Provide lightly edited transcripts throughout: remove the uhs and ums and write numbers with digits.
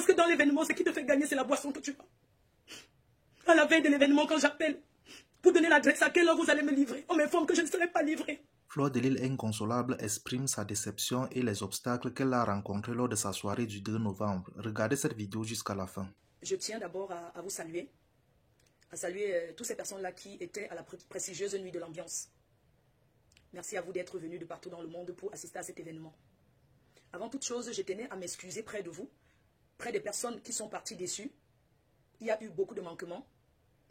Parce que dans l'événement, ce qui te fait gagner, c'est la boisson que tu as. À la veille de l'événement, quand j'appelle, pour donner l'adresse, à quelle heure vous allez me livrer? On m'informe que je ne serai pas livré. Fleur de Lys inconsolable exprime sa déception et les obstacles qu'elle a rencontrés lors de sa soirée du 2 novembre. Regardez cette vidéo jusqu'à la fin. Je tiens d'abord à vous saluer, à saluer toutes ces personnes-là qui étaient à la prestigieuse nuit de l'ambiance. Merci à vous d'être venus de partout dans le monde pour assister à cet événement. Avant toute chose, je tenais à m'excuser près de vous, près des personnes qui sont parties déçues. Il y a eu beaucoup de manquements.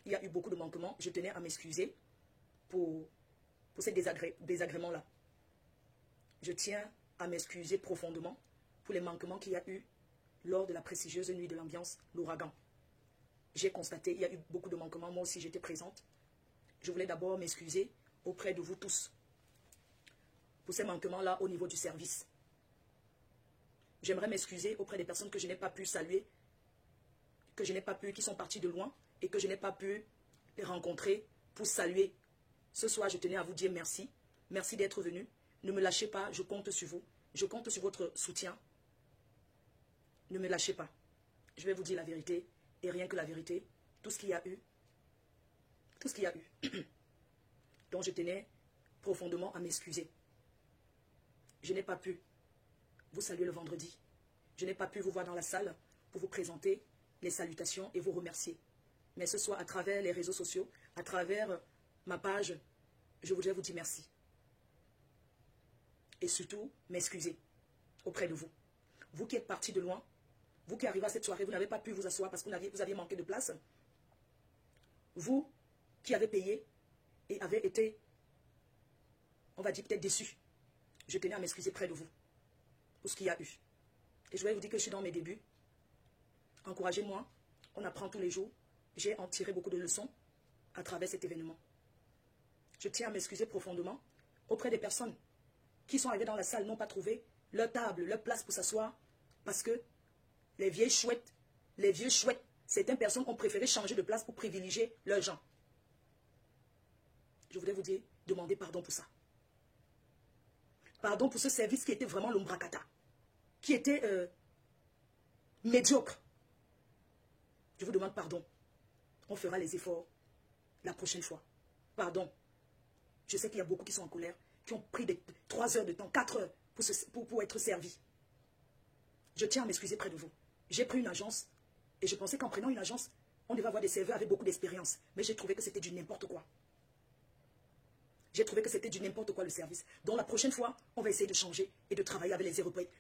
Je tenais à m'excuser pour ces désagréments-là. Je tiens à m'excuser profondément pour les manquements qu'il y a eu lors de la prestigieuse nuit de l'ambiance, l'ouragan. J'ai constaté qu'il y a eu beaucoup de manquements. Moi aussi, j'étais présente. Je voulais d'abord m'excuser auprès de vous tous pour ces manquements-là au niveau du service. J'aimerais m'excuser auprès des personnes que je n'ai pas pu saluer, qui sont parties de loin et que je n'ai pas pu les rencontrer pour saluer. Ce soir, je tenais à vous dire merci. Merci d'être venus. Ne me lâchez pas, je compte sur vous. Je compte sur votre soutien. Ne me lâchez pas. Je vais vous dire la vérité et rien que la vérité. Tout ce qu'il y a eu. Donc je tenais profondément à m'excuser. Je n'ai pas pu vous saluer le vendredi. Je n'ai pas pu vous voir dans la salle pour vous présenter les salutations et vous remercier. Mais ce soir, à travers les réseaux sociaux, à travers ma page, je voudrais vous dire merci. Et surtout, m'excuser auprès de vous. Vous qui êtes partis de loin, vous qui arrivez à cette soirée, vous n'avez pas pu vous asseoir parce que vous aviez manqué de place. Vous qui avez payé et avez été, on va dire peut-être déçus. Je tenais à m'excuser près de vous pour ce qu'il y a eu. Et je vais vous dire que je suis dans mes débuts. Encouragez-moi, on apprend tous les jours. J'ai en tiré beaucoup de leçons à travers cet événement. Je tiens à m'excuser profondément auprès des personnes qui sont arrivées dans la salle, n'ont pas trouvé leur table, leur place pour s'asseoir, parce que les vieux chouettes, certaines personnes ont préféré changer de place pour privilégier leurs gens. Je voudrais vous dire, demandez pardon pour ça. Pardon pour ce service qui était vraiment l'ombracata, qui était médiocre. Je vous demande pardon. On fera les efforts la prochaine fois. Pardon. Je sais qu'il y a beaucoup qui sont en colère, qui ont pris 3 heures de temps, 4 heures pour être servis. Je tiens à m'excuser près de vous. J'ai pris une agence et je pensais qu'en prenant une agence, on devait avoir des serveurs avec beaucoup d'expérience. Mais j'ai trouvé que c'était du n'importe quoi. J'ai trouvé que c'était du n'importe quoi le service. Donc la prochaine fois, on va essayer de changer et de travailler avec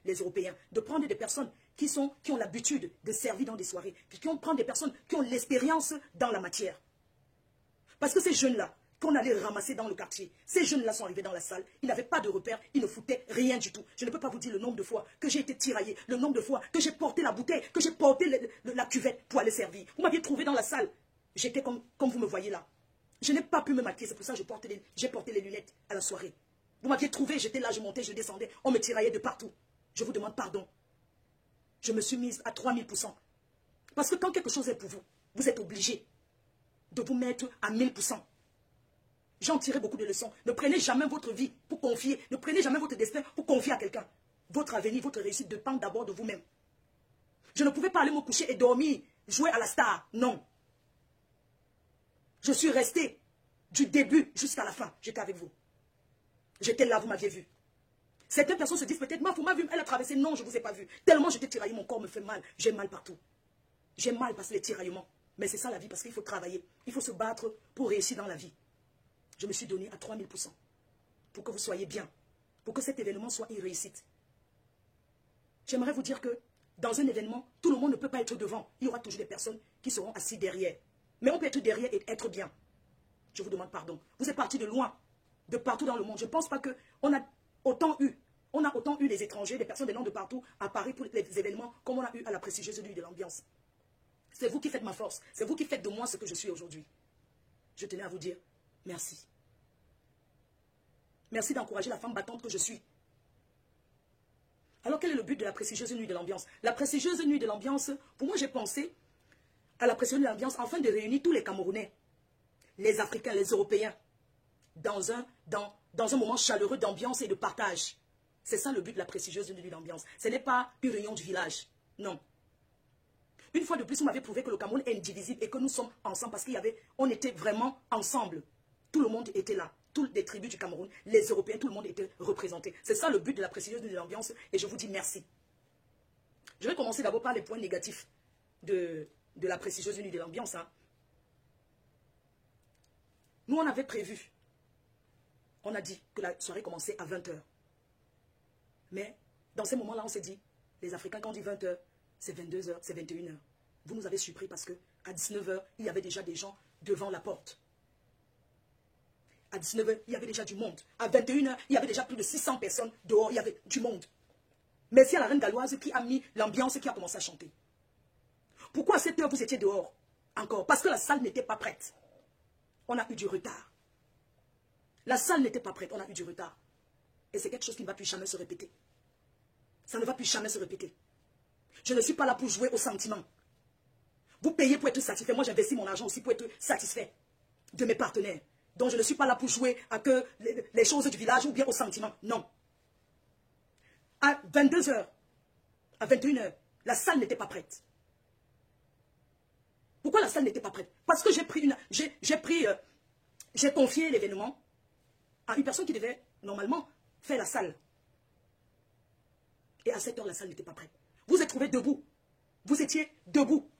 les Européens. De prendre des personnes qui ont l'habitude de servir dans des soirées. Prendre des personnes qui ont l'expérience dans la matière. Parce que ces jeunes-là, qu'on allait ramasser dans le quartier, ces jeunes-là sont arrivés dans la salle, ils n'avaient pas de repères, ils ne foutaient rien du tout. Je ne peux pas vous dire le nombre de fois que j'ai été tiraillé, le nombre de fois que j'ai porté la bouteille, que j'ai porté la cuvette pour aller servir. Vous m'aviez trouvé dans la salle, j'étais comme vous me voyez là. Je n'ai pas pu me maquiller, c'est pour ça que j'ai porté les lunettes à la soirée. Vous m'aviez trouvé, j'étais là, je montais, je descendais, on me tiraillait de partout. Je vous demande pardon. Je me suis mise à 3000%. Parce que quand quelque chose est pour vous, vous êtes obligé de vous mettre à 1000%. J'en tirais beaucoup de leçons. Ne prenez jamais votre vie pour confier, ne prenez jamais votre destin pour confier à quelqu'un. Votre avenir, votre réussite dépend d'abord de vous-même. Je ne pouvais pas aller me coucher et dormir, jouer à la star, non. Je suis resté du début jusqu'à la fin. J'étais avec vous. J'étais là, vous m'aviez vu. Certaines personnes se disent peut-être, vous m'avez vu, elle a traversé. Non, je ne vous ai pas vu. Tellement j'étais tiraillé, mon corps me fait mal. J'ai mal partout. J'ai mal parce que les tiraillements. Mais c'est ça la vie, parce qu'il faut travailler. Il faut se battre pour réussir dans la vie. Je me suis donné à 3000% pour que vous soyez bien. Pour que cet événement soit une réussite. J'aimerais vous dire que dans un événement, tout le monde ne peut pas être devant. Il y aura toujours des personnes qui seront assises derrière. Mais on peut être derrière et être bien. Je vous demande pardon. Vous êtes partis de loin, de partout dans le monde. Je ne pense pas qu'on a autant eu des étrangers, des personnes venant de partout à Paris pour les événements comme on a eu à la prestigieuse nuit de l'ambiance. C'est vous qui faites ma force. C'est vous qui faites de moi ce que je suis aujourd'hui. Je tenais à vous dire merci. Merci d'encourager la femme battante que je suis. Alors quel est le but de la prestigieuse nuit de l'ambiance? La prestigieuse nuit de l'ambiance, pour moi j'ai pensé à la prestigieuse nuit de l'ambiance afin de réunir tous les Camerounais, les Africains, les Européens, dans un moment chaleureux d'ambiance et de partage. C'est ça le but de la prestigieuse nuit de l'ambiance. Ce n'est pas une réunion du village, non. Une fois de plus, vous m'avez prouvé que le Cameroun est indivisible et que nous sommes ensemble parce on était vraiment ensemble. Tout le monde était là. Toutes les tribus du Cameroun, les Européens, tout le monde était représenté. C'est ça le but de la précision de l'ambiance et je vous dis merci. Je vais commencer d'abord par les points négatifs de la précieuse unité de l'ambiance. Hein. Nous, on avait prévu, on a dit que la soirée commençait à 20 h. Mais dans ces moments-là, on s'est dit, les Africains, quand on dit 20 h, c'est 22 h, c'est 21 h. Vous nous avez surpris parce qu'à 19 h, il y avait déjà des gens devant la porte. À 19 h, il y avait déjà du monde. À 21 h, il y avait déjà plus de 600 personnes dehors, il y avait du monde. Merci à la reine galloise qui a mis l'ambiance et qui a commencé à chanter. Pourquoi à 7 h, vous étiez dehors encore? Parce que la salle n'était pas prête. On a eu du retard. La salle n'était pas prête, on a eu du retard. Et c'est quelque chose qui ne va plus jamais se répéter. Ça ne va plus jamais se répéter. Je ne suis pas là pour jouer au sentiment. Vous payez pour être satisfait. Moi, j'investis mon argent aussi pour être satisfait de mes partenaires. Donc, je ne suis pas là pour jouer à que les choses du village ou bien au sentiment. Non. À 22 h, à 21 h, la salle n'était pas prête. Pourquoi la salle n'était pas prête? Parce que j'ai confié l'événement à une personne qui devait normalement faire la salle. Et à 7 h, la salle n'était pas prête. Vous êtes trouvé debout. Vous étiez debout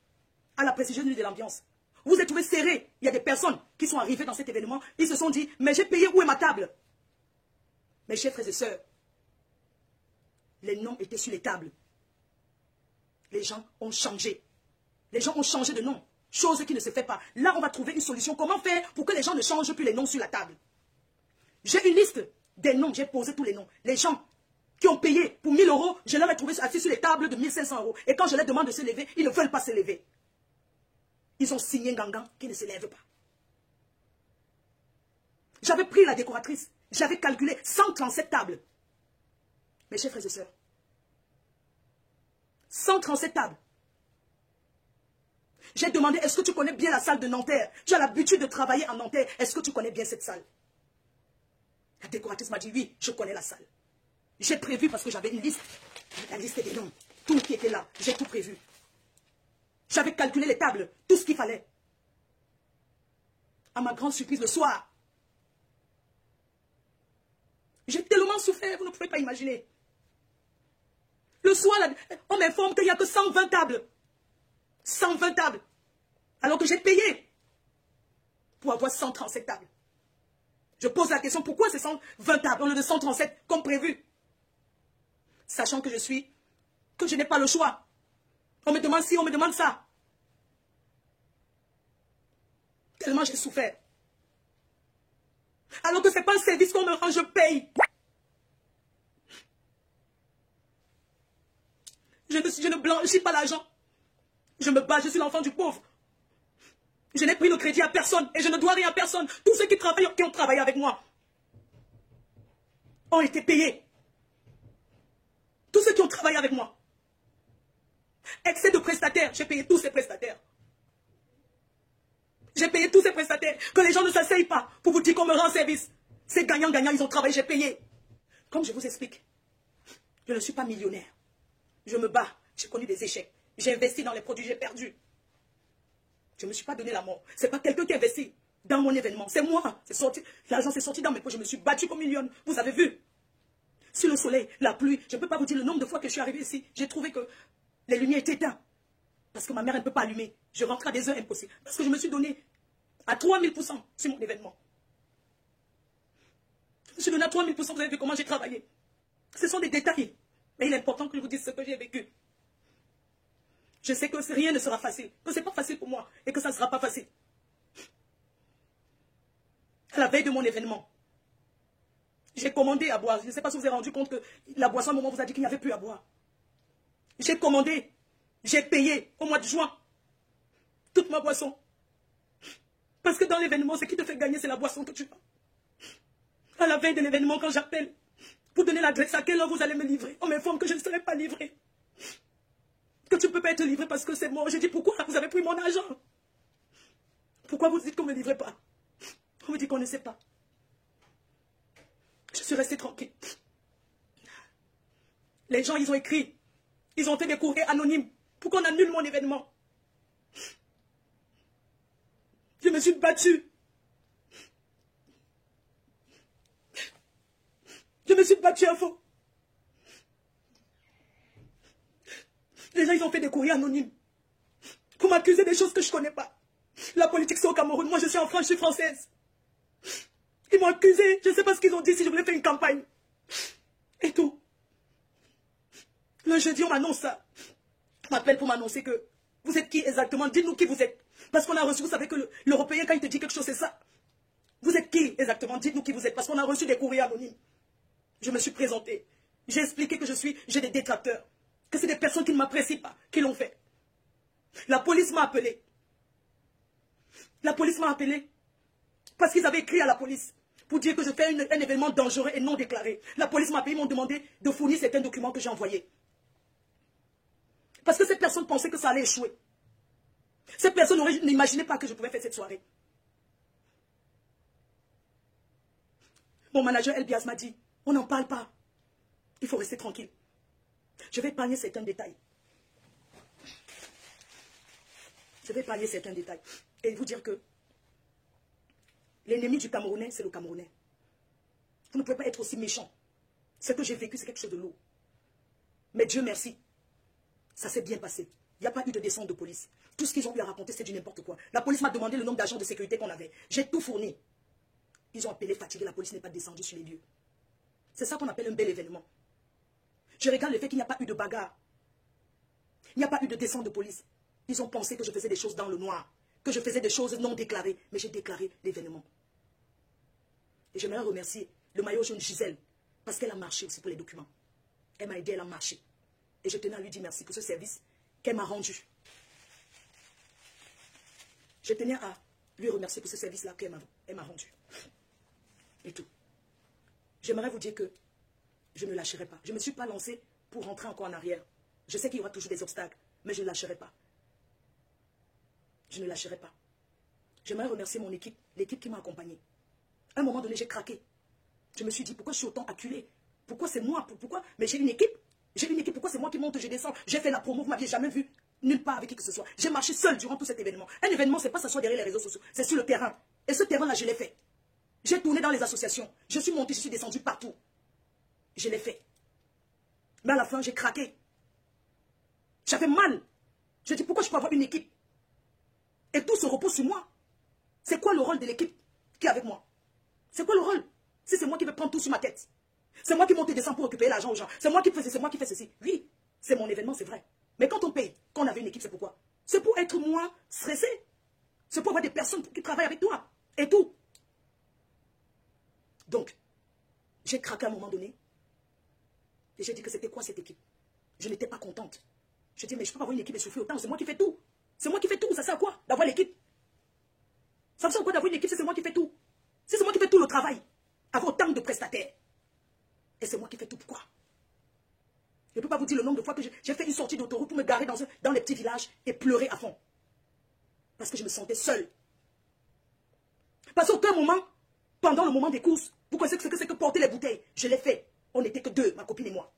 à la précision de l'ambiance. Vous êtes trouvé serré. Il y a des personnes qui sont arrivées dans cet événement. Ils se sont dit, mais j'ai payé, où est ma table? Mes chers frères et sœurs, les noms étaient sur les tables. Les gens ont changé. Les gens ont changé de nom. Chose qui ne se fait pas. Là, on va trouver une solution. Comment faire pour que les gens ne changent plus les noms sur la table? J'ai une liste des noms. J'ai posé tous les noms. Les gens qui ont payé pour 1000 €, je leur ai trouvé assis sur les tables de 1500 €. Et quand je leur demande de se lever, ils ne veulent pas se lever. Ils ont signé Gangan qui ne se lève pas. J'avais pris la décoratrice. J'avais calculé 137 tables. Mes chers frères et sœurs. 137 tables. J'ai demandé, est-ce que tu connais bien la salle de Nanterre? Tu as l'habitude de travailler en Nanterre. Est-ce que tu connais bien cette salle? La décoratrice m'a dit, oui, je connais la salle. J'ai prévu parce que j'avais une liste. La liste des noms. Tout qui était là. J'ai tout prévu. J'avais calculé les tables. Tout ce qu'il fallait. À ma grande surprise, le soir, j'ai tellement souffert, vous ne pouvez pas imaginer. Le soir, on m'informe qu'il n'y a que 120 tables. 120 tables. Alors que j'ai payé pour avoir 137 tables. Je pose la question, pourquoi c'est 120 tables au lieu de 137 comme prévu? Sachant que je n'ai pas le choix. On me demande ci, on me demande ça. Tellement j'ai souffert. Alors que ce n'est pas un service qu'on me rend, je paye. Je ne blanchis pas l'argent. Je me bats, je suis l'enfant du pauvre. Je n'ai pris le crédit à personne et je ne dois rien à personne. Tous ceux qui ont travaillé avec moi ont été payés. Tous ceux qui ont travaillé avec moi. Excès de prestataires, j'ai payé tous ces prestataires. J'ai payé tous ces prestataires. Que les gens ne s'asseyent pas pour vous dire qu'on me rend service. C'est gagnant-gagnant, ils ont travaillé, j'ai payé. Comme je vous explique, je ne suis pas millionnaire. Je me bats, j'ai connu des échecs. J'ai investi dans les produits, j'ai perdu. Je ne me suis pas donné la mort. Ce n'est pas quelqu'un qui investit dans mon événement. C'est moi. L'argent s'est sorti dans mes poches. Je me suis battu comme une lionne. Vous avez vu? Sur le soleil, la pluie. Je ne peux pas vous dire le nombre de fois que je suis arrivée ici. J'ai trouvé que les lumières étaient éteintes. Parce que ma mère ne peut pas allumer. Je rentre à des heures impossibles. Parce que je me suis donné à 3000% sur mon événement. Je me suis donné à 3000%. Vous avez vu comment j'ai travaillé. Ce sont des détails. Mais il est important que je vous dise ce que j'ai vécu. Je sais que rien ne sera facile. Que ce n'est pas facile pour moi. Et que ça ne sera pas facile. À la veille de mon événement, j'ai commandé à boire. Je ne sais pas si vous vous êtes rendu compte que la boisson, à un moment, vous a dit qu'il n'y avait plus à boire. J'ai commandé. J'ai payé au mois de juin toute ma boisson. Parce que dans l'événement, ce qui te fait gagner, c'est la boisson que tu as. À la veille de l'événement, quand j'appelle, pour donner l'adresse à quelle heure vous allez me livrer, on m'informe que je ne serai pas livré. Que tu ne peux pas être livré parce que c'est mort. J'ai dit, pourquoi vous avez pris mon argent? Pourquoi vous dites qu'on ne me livre pas? On me dit qu'on ne sait pas. Je suis restée tranquille. Les gens, ils ont écrit. Ils ont fait des courriers anonymes pour qu'on annule mon événement. Je me suis battue. Je me suis battue à fond. Les gens, ils ont fait des courriers anonymes pour m'accuser des choses que je ne connais pas. La politique, c'est au Cameroun. Moi, je suis en France, je suis française. Ils m'ont accusé. Je ne sais pas ce qu'ils ont dit si je voulais faire une campagne. Et tout. Le jeudi, on m'annonce ça. On m'appelle pour m'annoncer que vous êtes qui exactement? Dites-nous qui vous êtes. Parce qu'on a reçu, vous savez que l'Européen, quand il te dit quelque chose, c'est ça. Vous êtes qui exactement? Dites-nous qui vous êtes. Parce qu'on a reçu des courriers anonymes. Je me suis présentée. J'ai expliqué que j'ai des détracteurs. Que c'est des personnes qui ne m'apprécient pas, qui l'ont fait. La police m'a appelé. La police m'a appelé. Parce qu'ils avaient écrit à la police pour dire que je fais un événement dangereux et non déclaré. La police m'a appelé, ils m'ont demandé de fournir certains documents que j'ai envoyés. Parce que ces personnes pensaient que ça allait échouer. Ces personnes n'imaginaient pas que je pouvais faire cette soirée. Mon manager Elbias m'a dit, on n'en parle pas. Il faut rester tranquille. Je vais épargner certains détails. Je vais épargner certains détails. Et vous dire que l'ennemi du Camerounais, c'est le Camerounais. Vous ne pouvez pas être aussi méchant. Ce que j'ai vécu, c'est quelque chose de lourd. Mais Dieu merci, ça s'est bien passé. Il n'y a pas eu de descente de police. Tout ce qu'ils ont eu à raconter, c'est du n'importe quoi. La police m'a demandé le nombre d'agents de sécurité qu'on avait. J'ai tout fourni. Ils ont appelé fatigué, la police n'est pas descendue sur les lieux. C'est ça qu'on appelle un bel événement. Je regarde le fait qu'il n'y a pas eu de bagarre. Il n'y a pas eu de descente de police. Ils ont pensé que je faisais des choses dans le noir, que je faisais des choses non déclarées, mais j'ai déclaré l'événement. Et j'aimerais remercier le maillot jaune Gisèle, parce qu'elle a marché aussi pour les documents. Elle m'a aidé, elle a marché. Et je tenais à lui dire merci pour ce service qu'elle m'a rendu. Je tenais à lui remercier pour ce service-là qu'elle m'a rendu. Et tout. J'aimerais vous dire que je ne lâcherai pas. Je ne me suis pas lancée pour rentrer encore en arrière. Je sais qu'il y aura toujours des obstacles, mais je ne lâcherai pas. Je ne lâcherai pas. J'aimerais remercier mon équipe, l'équipe qui m'a accompagnée. À un moment donné, j'ai craqué. Je me suis dit, pourquoi je suis autant acculée? Pourquoi c'est moi? Pourquoi? Mais j'ai une équipe. J'ai une équipe. Pourquoi c'est moi qui monte, je descends? J'ai fait la promo, vous ne m'aviez jamais vu nulle part avec qui que ce soit. J'ai marché seul durant tout cet événement. Un événement, ce n'est pas s'asseoir derrière les réseaux sociaux. C'est sur le terrain. Et ce terrain-là, je l'ai fait. J'ai tourné dans les associations. Je suis montée, je suis descendue partout. Je l'ai fait. Mais à la fin, j'ai craqué. J'avais mal. Je dis, pourquoi je peux avoir une équipe? Et tout se repose sur moi. C'est quoi le rôle de l'équipe qui est avec moi? C'est quoi le rôle? Si c'est moi qui vais prendre tout sur ma tête. C'est moi qui monte et descends pour occuper l'argent aux gens. C'est moi qui fais ceci. Oui, c'est mon événement, c'est vrai. Mais quand on paye, quand on avait une équipe, c'est pourquoi? C'est pour être moins stressé. C'est pour avoir des personnes qui travaillent avec toi. Et tout. Donc, j'ai craqué à un moment donné. Et j'ai dit que c'était quoi cette équipe? Je n'étais pas contente. Je dis, mais je peux pas avoir une équipe et souffrir autant. C'est moi qui fais tout. C'est moi qui fais tout. Ça sert à quoi d'avoir l'équipe? Ça sert à quoi d'avoir une équipe si c'est moi qui fais tout? Si c'est moi qui fais tout le travail, avoir autant de prestataires. Et c'est moi qui fais tout. Pourquoi? Je ne peux pas vous dire le nombre de fois que j'ai fait une sortie d'autoroute pour me garer dans les petits villages et pleurer à fond. Parce que je me sentais seule. Parce qu'à aucun moment, pendant le moment des courses, vous connaissez ce que c'est que porter les bouteilles. Je l'ai fait. On n'était que deux, ma copine et moi.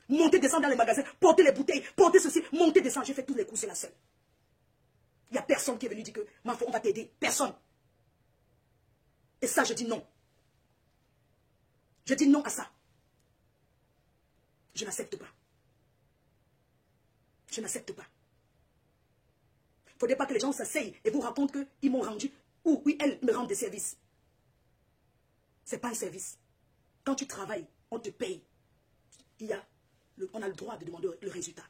Monter, descendre dans les magasins, porter les bouteilles, porter ceci, monter, descendre. J'ai fait toutes les courses, c'est la seule. Il n'y a personne qui est venu dire que, ma foi, on va t'aider. Personne. Et ça, je dis non. Je dis non à ça. Je n'accepte pas. Je n'accepte pas. Il ne faudrait pas que les gens s'asseyent et vous racontent qu'ils m'ont rendu, ou oui, elles me rendent des services. Ce n'est pas un service. Quand tu travailles, on te paye. On a le droit de demander le résultat.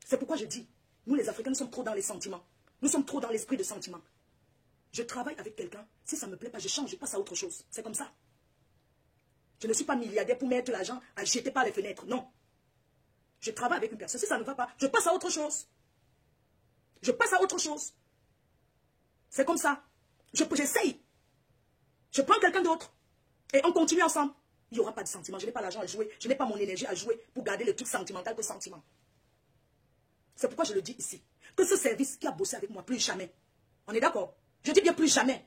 C'est pourquoi je dis, nous les Africains, nous sommes trop dans les sentiments. Nous sommes trop dans l'esprit de sentiment. Je travaille avec quelqu'un, si ça ne me plaît pas, je change, je passe à autre chose. C'est comme ça. Je ne suis pas milliardaire pour mettre l'argent à jeter par les fenêtres. Non. Je travaille avec une personne. Si ça ne va pas, je passe à autre chose. Je passe à autre chose. C'est comme ça. J'essaye. Je prends quelqu'un d'autre. Et on continue ensemble. Il n'y aura pas de sentiment. Je n'ai pas l'argent à jouer. Je n'ai pas mon énergie à jouer pour garder le truc sentimental que sentiment. C'est pourquoi je le dis ici. Que ce service qui a bossé avec moi, plus jamais. On est d'accord? Je dis bien plus jamais.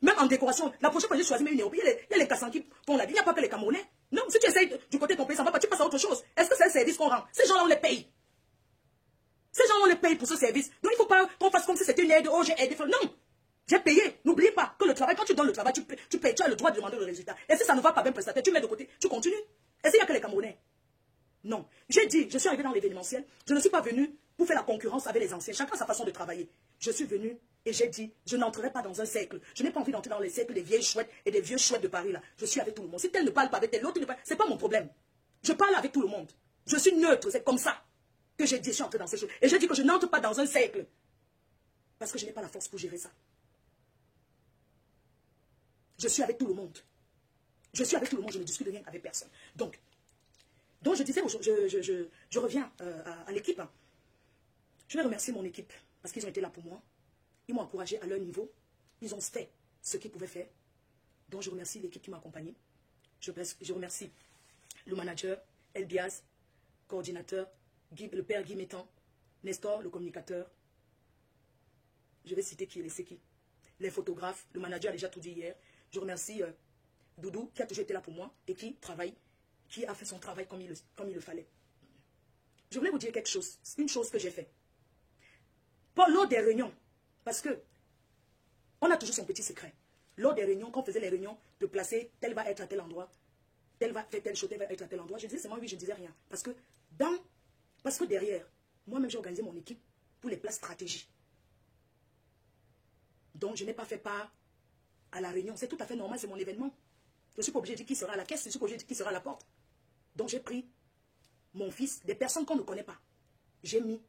Même en décoration, la prochaine fois j'ai choisi une Européenne, il y a les Kassans qui font la vie, il n'y a pas que les Camerounais. Non, si tu essayes du côté de ton pays, ça ne va pas, tu passes à autre chose. Est-ce que c'est un service qu'on rend? Ces gens-là, on les paye. Ces gens, on les paye pour ce service. Donc, il ne faut pas qu'on fasse comme si c'était une aide. Oh, j'ai aidé. Non, j'ai payé. N'oublie pas que le travail, quand tu donnes le travail, tu payes. Tu as le droit de demander le résultat. Et si ça ne va pas bien prestataire, tu mets de côté, tu continues. Est-ce qu'il n'y a que les Camerounais? Non. J'ai dit, je suis arrivé dans l'événementiel. Je ne suis pas venu pour faire la concurrence avec les anciens. Chacun a sa façon de travailler. Je suis venu et j'ai dit, je n'entrerai pas dans un cercle. Je n'ai pas envie d'entrer dans les cercles des vieilles chouettes et des vieux chouettes de Paris là. Je suis avec tout le monde. Si tel ne parle pas avec tel, l'autre ne parle pas, c'est pas mon problème. Je parle avec tout le monde. Je suis neutre, c'est comme ça que j'ai dit, je suis entré dans ces choses. Et j'ai dit que je n'entre pas dans un cercle. Parce que je n'ai pas la force pour gérer ça. Je suis avec tout le monde. Je suis avec tout le monde, je ne discute rien avec personne. Donc je disais, je reviens à l'équipe. Je vais remercier mon équipe parce qu'ils ont été là pour moi. Ils m'ont encouragé à leur niveau. Ils ont fait ce qu'ils pouvaient faire. Donc je remercie l'équipe qui m'a accompagné. Je remercie le manager, Elbiaz, coordinateur, le père Guy Métan, Nestor, le communicateur. Je vais citer qui et laisser qui. Les photographes, le manager a déjà tout dit hier. Je remercie Doudou qui a toujours été là pour moi et qui travaille, qui a fait son travail comme il le fallait. Je voulais vous dire quelque chose, une chose que j'ai fait. Lors des réunions, parce que on a toujours son petit secret. Lors des réunions, quand on faisait les réunions, de placer, tel va être à tel endroit, tel va faire telle chose, tel va être à tel endroit, je disais seulement oui, je ne disais rien. Parce que derrière, moi-même j'ai organisé mon équipe pour les places stratégiques. Donc je n'ai pas fait part à la réunion. C'est tout à fait normal, c'est mon événement. Je ne suis pas obligé de dire qui sera à la caisse, je ne suis pas obligé de dire qui sera à la porte. Donc j'ai pris mon fils, des personnes qu'on ne connaît pas. J'ai mis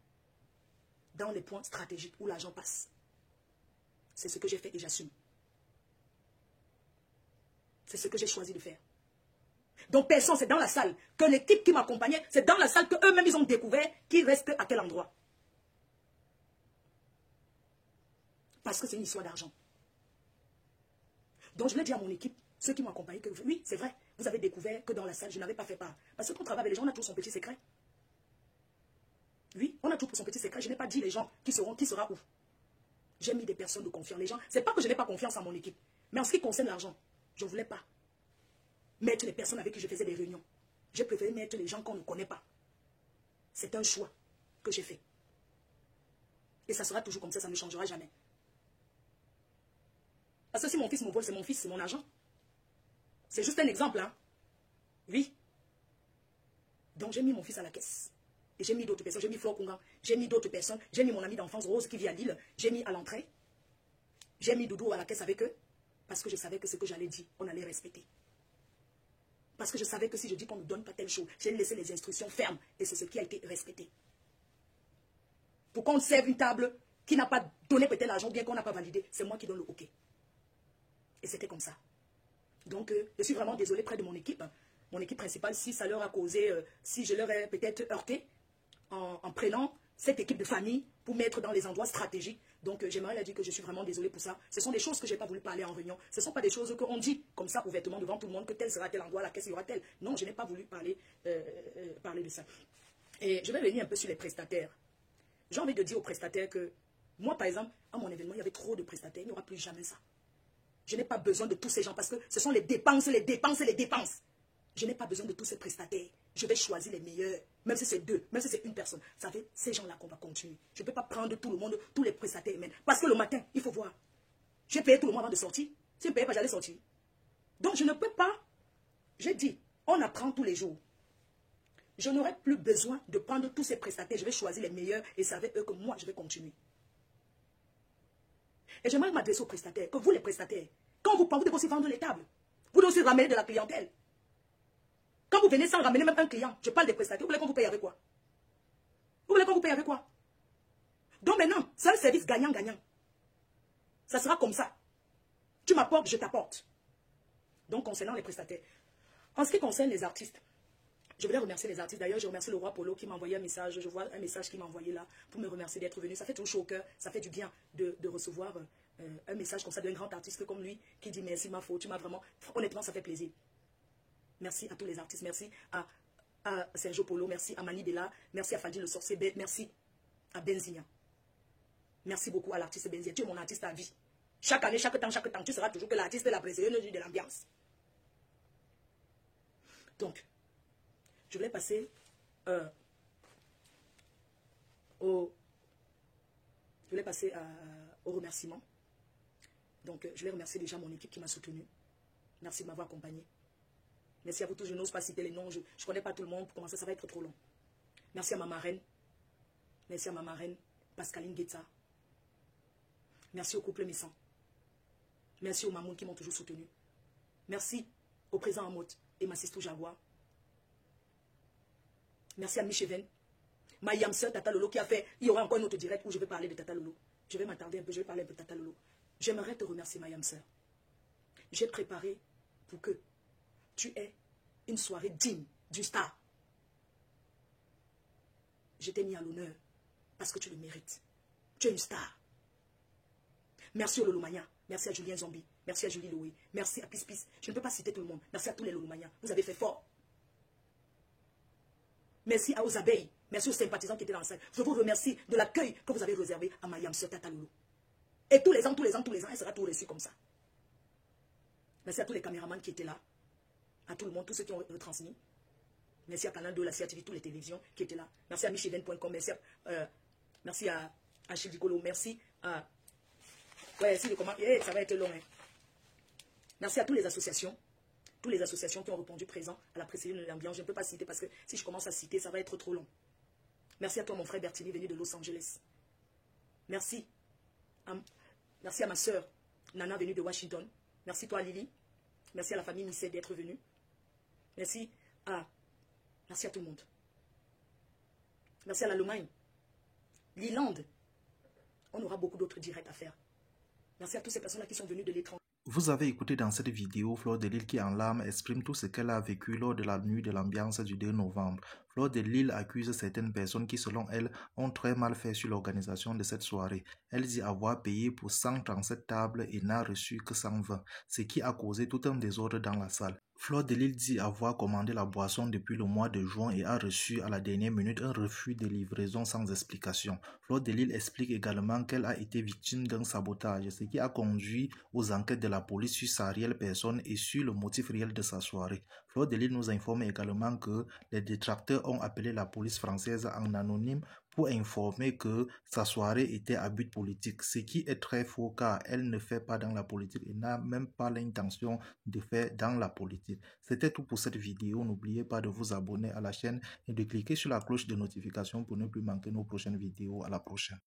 dans les points stratégiques où l'argent passe. C'est ce que j'ai fait et j'assume. C'est ce que j'ai choisi de faire. Donc personne, c'est dans la salle, que l'équipe qui m'accompagnait, c'est dans la salle qu'eux-mêmes ils ont découvert qui reste à quel endroit. Parce que c'est une histoire d'argent. Donc je l'ai dit à mon équipe, ceux qui m'ont accompagné, que oui, c'est vrai, vous avez découvert que dans la salle, je n'avais pas fait part. Parce que quand on travaille avec les gens, on a tous son petit secret. Oui, on a tout pour son petit secret. Je n'ai pas dit les gens qui sera où. J'ai mis des personnes de confiance. Les gens, c'est pas que je n'ai pas confiance en mon équipe. Mais en ce qui concerne l'argent, je ne voulais pas mettre les personnes avec qui je faisais des réunions. J'ai préféré mettre les gens qu'on ne connaît pas. C'est un choix que j'ai fait. Et ça sera toujours comme ça ne changera jamais. Parce que si mon fils me vole, c'est mon fils, c'est mon argent. C'est juste un exemple, hein. Oui. Donc j'ai mis mon fils à la caisse. Et j'ai mis d'autres personnes, j'ai mis Flore Kungan, j'ai mis d'autres personnes, j'ai mis mon ami d'enfance Rose qui vit à Lille, j'ai mis à l'entrée. J'ai mis Doudou à la caisse avec eux, parce que je savais que ce que j'allais dire, on allait respecter. Parce que je savais que si je dis qu'on ne donne pas telle chose, j'ai laissé les instructions fermes, et c'est ce qui a été respecté. Pour qu'on serve une table qui n'a pas donné peut-être l'argent, bien qu'on n'a pas validé, c'est moi qui donne le OK. Et c'était comme ça. Donc, je suis vraiment désolée près de mon équipe. Mon équipe principale, si ça leur a causé, si je leur ai peut-être heurté en prenant cette équipe de famille pour mettre dans les endroits stratégiques. Donc, j'aimerais leur dire que je suis vraiment désolée pour ça. Ce sont des choses que je n'ai pas voulu parler en réunion. Ce ne sont pas des choses qu'on dit comme ça ouvertement devant tout le monde, que tel sera tel endroit, la caisse y aura tel. Non, je n'ai pas voulu parler de ça. Et je vais venir un peu sur les prestataires. J'ai envie de dire aux prestataires que, moi, par exemple, à mon événement, il y avait trop de prestataires. Il n'y aura plus jamais ça. Je n'ai pas besoin de tous ces gens parce que ce sont les dépenses, les dépenses et les dépenses. Je n'ai pas besoin de tous ces prestataires. Je vais choisir les meilleurs, même si c'est deux, même si c'est une personne. Ça fait ces gens-là qu'on va continuer. Je ne peux pas prendre tout le monde, tous les prestataires humains. Parce que le matin, il faut voir. J'ai payé tout le monde avant de sortir. Si je ne payais pas, j'allais sortir. Donc je ne peux pas. J'ai dit, on apprend tous les jours. Je n'aurai plus besoin de prendre tous ces prestataires. Je vais choisir les meilleurs et c'est avec eux que moi, je vais continuer. Et j'aimerais m'adresser aux prestataires, que vous les prestataires, quand vous devez aussi vendre les tables. Vous devez aussi ramener de la clientèle. Quand vous venez sans ramener même un client, je parle des prestataires, vous voulez qu'on vous paye avec quoi? Vous voulez qu'on vous paye avec quoi? Donc maintenant, c'est un service gagnant-gagnant. Ça sera comme ça. Tu m'apportes, je t'apporte. Donc concernant les prestataires. En ce qui concerne les artistes, je voulais remercier les artistes. D'ailleurs, je remercie le roi Polo qui m'a envoyé un message. Je vois un message qu'il m'a envoyé là pour me remercier d'être venu. Ça fait toujours chaud au cœur. Ça fait du bien de recevoir un message comme ça d'un grand artiste comme lui qui dit merci ma faute. Tu m'as vraiment... Honnêtement, ça fait plaisir. Merci à tous les artistes. Merci à Sergio Polo. Merci à Mani Dela. Merci à Fadi le sorcier. Merci à Benzia. Merci beaucoup à l'artiste Benzia. Tu es mon artiste à vie. Chaque année, chaque temps, tu seras toujours que l'artiste de la brésilienne de l'ambiance. Donc, je voulais passer aux passer au remerciement. Donc, je vais remercier déjà mon équipe qui m'a soutenu. Merci de m'avoir accompagné. Merci à vous tous. Je n'ose pas citer les noms. Je ne connais pas tout le monde. Pour commencer, ça va être trop long. Merci à ma marraine. Merci à ma marraine, Pascaline Guetta. Merci au couple Messan. Merci aux mamounes qui m'ont toujours soutenu. Merci au président Amot et ma sister Jaguar. Merci à Micheven. Ma Yamseur Tata Lolo qui a fait. Il y aura encore un autre direct où je vais parler de Tata Lolo. Je vais m'attarder un peu. Je vais parler un peu de Tata Lolo. J'aimerais te remercier, ma Yamseur. J'ai préparé pour que tu aies une soirée digne du star. Je t'ai mis à l'honneur parce que tu le mérites. Tu es une star. Merci au Lolomania. Merci à Julien Zombie. Merci à Julie Loué. Merci à Pispis. Je ne peux pas citer tout le monde. Merci à tous les Lolomania. Vous avez fait fort. Merci aux abeilles. Merci aux sympathisants qui étaient dans la salle. Je vous remercie de l'accueil que vous avez réservé à ma Yamseur Tata Lolo. Et tous les ans, elle sera tout reçue comme ça. Merci à tous les caméramans qui étaient là. À tout le monde, tous ceux qui ont retransmis. Merci à Canal 2, la CRTV, toutes les télévisions qui étaient là. Merci à micheven.com. Merci à Achille Dicolo. Merci à... Ouais, si comment... ça va être long. Hein. Merci à toutes les associations. Toutes les associations qui ont répondu présent à la précédente de l'ambiance. Je ne peux pas citer parce que si je commence à citer, ça va être trop long. Merci à toi, mon frère Bertini, venu de Los Angeles. Merci. Merci à ma soeur Nana, venue de Washington. Merci toi, Lily. Merci à la famille Nissé d'être venue. Merci à tout le monde. Merci à l'Allemagne. L'Irlande. On aura beaucoup d'autres directs à faire. Merci à toutes ces personnes-là qui sont venues de l'étranger. Vous avez écouté dans cette vidéo Fleur de Lille qui en larmes exprime tout ce qu'elle a vécu lors de la nuit de l'ambiance du 2 novembre. Fleur de Lille accuse certaines personnes qui selon elle ont très mal fait sur l'organisation de cette soirée. Elle dit avoir payé pour 137 tables et n'a reçu que 120, ce qui a causé tout un désordre dans la salle. Fleur de Lille dit avoir commandé la boisson depuis le mois de juin et a reçu à la dernière minute un refus de livraison sans explication. Fleur de Lille explique également qu'elle a été victime d'un sabotage, ce qui a conduit aux enquêtes de la police sur sa réelle personne et sur le motif réel de sa soirée. Fleur de Lille nous informe également que les détracteurs ont appelé la police française en anonyme pour informer que sa soirée était à but politique, ce qui est très faux car elle ne fait pas dans la politique et n'a même pas l'intention de faire dans la politique. C'était tout pour cette vidéo. N'oubliez pas de vous abonner à la chaîne et de cliquer sur la cloche de notification pour ne plus manquer nos prochaines vidéos. À la prochaine.